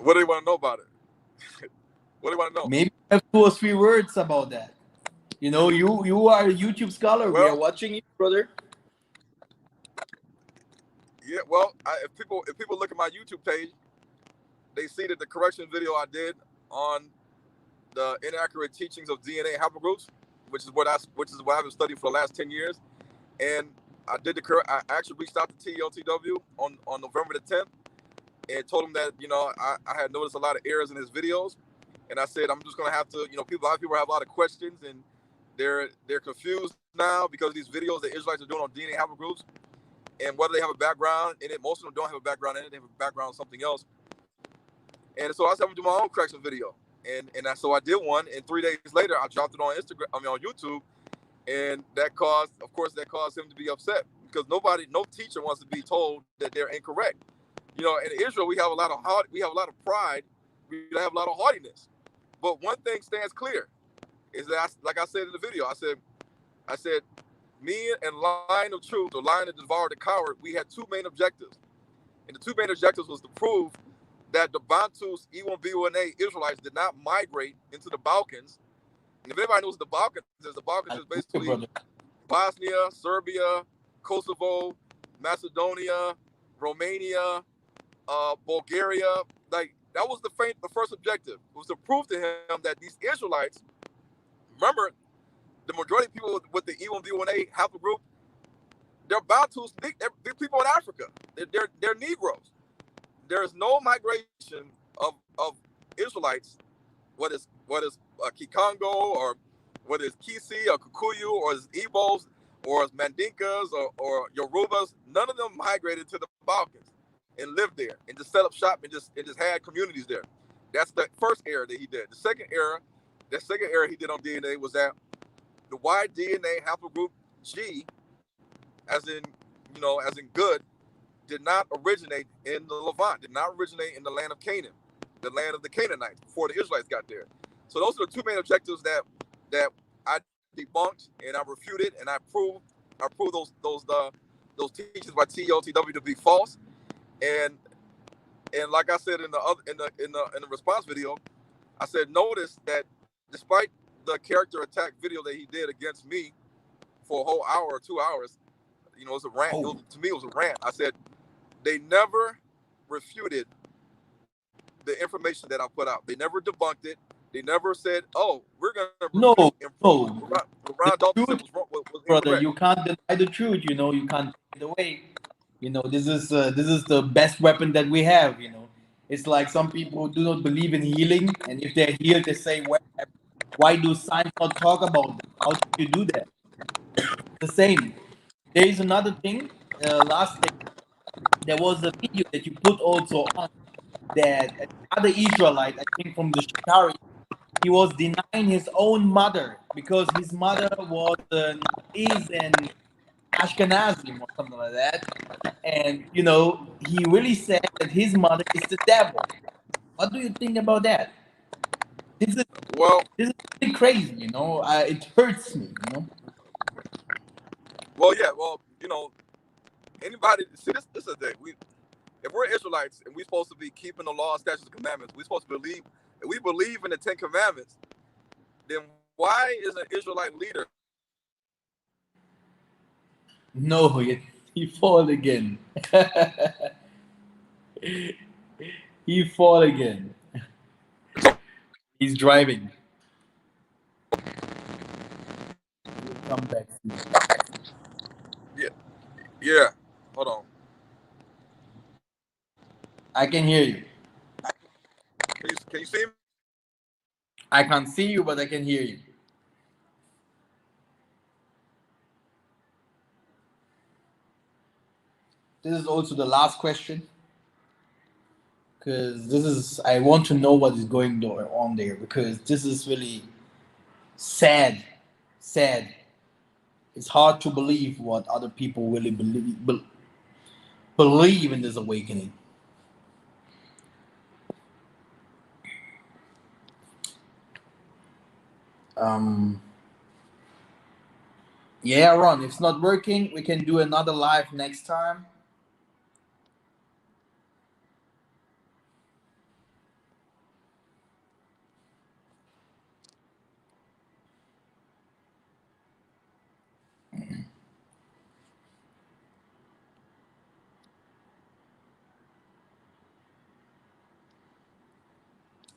What do they want to know about it? What do they want to know? Maybe have 2 or 3 words about that. You know, you are a YouTube scholar. We are watching you, brother. Yeah, well, if people look at my YouTube page, they see that the correction video I did on the inaccurate teachings of DNA haplogroups, which is what I've been studying for the last 10 years, and I actually reached out to TLTW on November the 10th and told him that I had noticed a lot of errors in his videos, and I said I'm just gonna have to a lot of people have a lot of questions and they're confused now because of these videos that Israelites are doing on DNA haplogroups and whether they have a background in it. Most of them don't have a background in it; they have a background on something else. And so I said I'm gonna do my own correction video, so I did one, and 3 days later I dropped it on on YouTube, and that caused him to be upset because no teacher wants to be told that they're incorrect. In Israel we have a lot of pride, we have a lot of haughtiness, but one thing stands clear is that like I said in the video, I said me and Line of Truth, or Line that devoured the coward, we had 2 main objectives, and the 2 main objectives was to prove that the Bantus E1b1a Israelites did not migrate into the Balkans. And if anybody knows what the Balkans is basically Bosnia, Serbia, Kosovo, Macedonia, Romania, Bulgaria. Like, that was the first objective. It was to prove to him that these Israelites, remember, the majority of people with the E1b1a haplogroup, they're Bantus, they're people in Africa. They're Negroes. There is no migration of Israelites, what is Kikongo, or what is Kisi or Kikuyu, or is Igbos, or is Mandinkas, or Yorubas. None of them migrated to the Balkans and lived there and just set up shop and just had communities there. That's the first error that he did. The second error he did on DNA was that the Y DNA haplogroup G, as in good, did not originate in the Levant, did not originate in the land of Canaan, the land of the Canaanites, before the Israelites got there. So those are the 2 main objectives that I debunked and I refuted, and I proved those teachings by TLTW to be false. And like I said in the response video, I said, notice that despite the character attack video that he did against me for a whole hour or 2 hours, it was a rant. To me, it was a rant. I said, they never refuted the information that I put out. They never debunked it. They never said, "Oh, we're going to improve." Ron Dalton said was brother, you can't deny the truth. You can't take it away. This is the best weapon that we have. It's like some people do not believe in healing, and if they're healed, they say, "Why do science not talk about that? How did you do that?" The same. There is another thing. Last thing, there was a video that you put also on that another Israelite, I think from the Shikari, he was denying his own mother because his mother was is an Ashkenazim or something like that. And he really said that his mother is the devil. What do you think about that? This is really crazy, it hurts me, Well, yeah, anybody see this is the thing. If we're Israelites and we're supposed to be keeping the law, statutes, and commandments, we're supposed to believe, if we believe in the 10 commandments, then why is an Israelite leader? No, he fall again. He fall again. He's driving. He'll come back soon. Yeah. Hold on. I can hear you. Can you see me? I can't see you, but I can hear you. This is also the last question. because this is, I want to know what is going on there, because this is really sad, sad. It's hard to believe what other people really believe in this awakening. Um, yeah, Ron, if it's not working, we can do another live next time.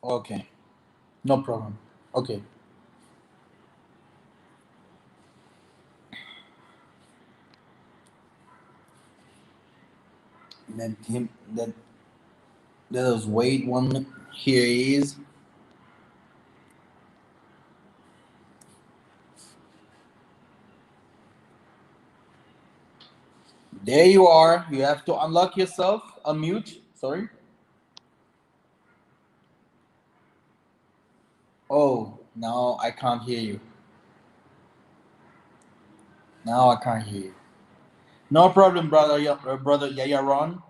Okay, no problem. Okay, let him let us wait 1 minute. Here he is. There you are. You have to unlock yourself. Unmute. Sorry. Oh, now I can't hear you. Now I can't hear you. No problem, brother. Brother Yayaron.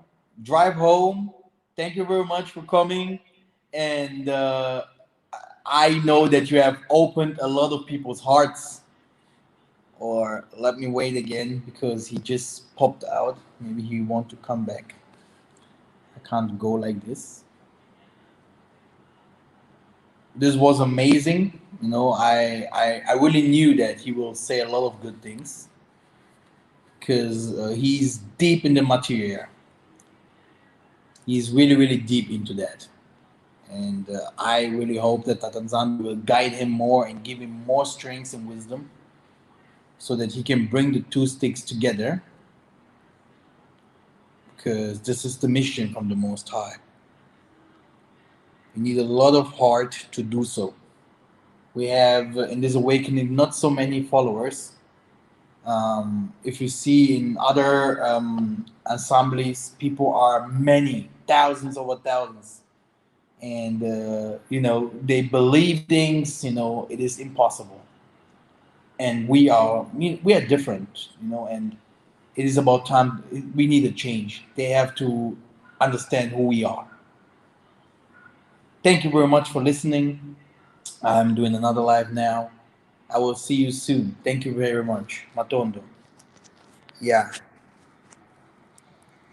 Drive home. Thank you very much for coming. And I know that you have opened a lot of people's hearts. Or let me wait again because he just popped out. Maybe he want to come back. I can't go like this. This was amazing. You know, I really knew that he will say a lot of good things because he's deep in the material. He's really, really deep into that. And I really hope that Tatanzan will guide him more and give him more strength and wisdom so that he can bring the two sticks together, because this is the mission from the Most High. We need a lot of heart to do so. We have in this awakening not so many followers. If you see in other assemblies, people are many, thousands over thousands, and you know, they believe things. You know, it is impossible, and we are different. You know, and it is about time. We need a change. They have to understand who we are. Thank you very much for listening. I'm doing another live now. I will see you soon. Thank you very much. Matondo. Yeah.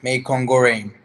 May Congo reign.